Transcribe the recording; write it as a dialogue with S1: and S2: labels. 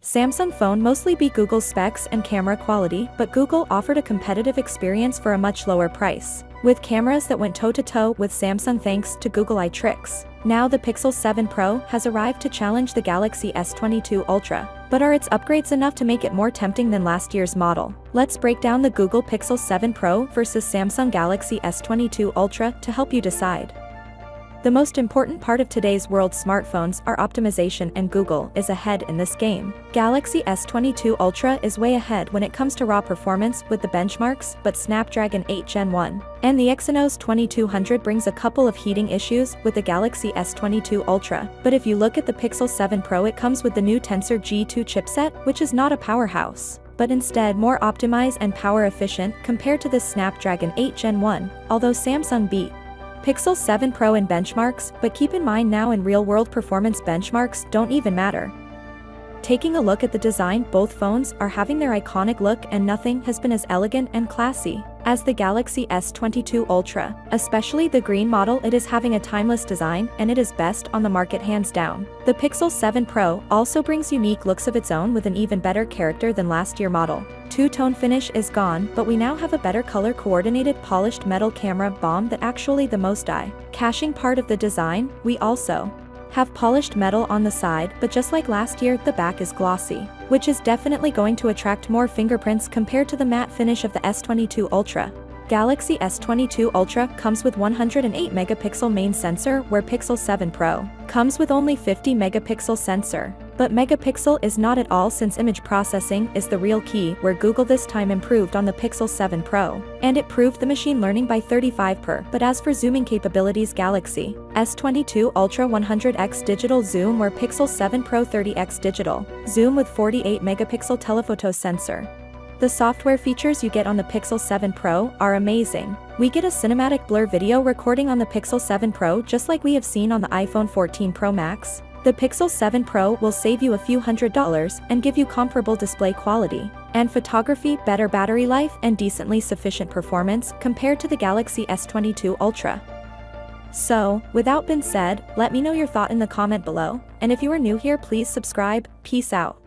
S1: Samsung phone mostly beat Google's specs and camera quality, but Google offered a competitive experience for a much lower price, with cameras that went toe-to-toe with Samsung thanks to Google Eye tricks. Now the Pixel 7 Pro has arrived to challenge the Galaxy S22 Ultra. But are its upgrades enough to make it more tempting than last year's model? Let's break down the Google Pixel 7 Pro versus Samsung Galaxy S22 Ultra to help you decide. The most important part of today's world's smartphones are optimization, and Google is ahead in this game. Galaxy S22 Ultra is way ahead when it comes to raw performance with the benchmarks, but Snapdragon 8 Gen 1 and the Exynos 2200 brings a couple of heating issues with the Galaxy S22 Ultra. But if you look at the Pixel 7 Pro, it comes with the new Tensor G2 chipset, which is not a powerhouse, but instead more optimized and power efficient compared to the Snapdragon 8 Gen 1, although Samsung beat Pixel 7 Pro in benchmarks, but keep in mind now in real-world performance benchmarks don't even matter. Taking a look at the design, both phones are having their iconic look, and nothing has been as elegant and classy as the Galaxy S22 Ultra. Especially the green model, it is having a timeless design, and it is best on the market hands down. The Pixel 7 Pro also brings unique looks of its own with an even better character than last year model. Two-tone finish is gone, but we now have a better color-coordinated polished metal camera bomb that actually the most eye-catching part of the design. We also have polished metal on the side, but just like last year, the back is glossy, which is definitely going to attract more fingerprints compared to the matte finish of the S22 Ultra. Galaxy S22 Ultra comes with 108 megapixel main sensor, where Pixel 7 Pro comes with only 50 megapixel sensor. But megapixel is not at all, since image processing is the real key, where Google this time improved on the Pixel 7 Pro, and it proved the machine learning by 35%. But as for zooming capabilities, Galaxy S22 Ultra 100x digital zoom, where Pixel 7 Pro 30x digital zoom with 48 megapixel telephoto sensor. The software features you get on the Pixel 7 Pro are amazing. We get a cinematic blur video recording on the Pixel 7 Pro just like we have seen on the iPhone 14 Pro Max. The Pixel 7 Pro will save you a few $100s and give you comparable display quality and photography, better battery life, and decently sufficient performance compared to the Galaxy S22 Ultra. So, without being said, let me know your thought in the comment below, and if you are new here, please subscribe. Peace out.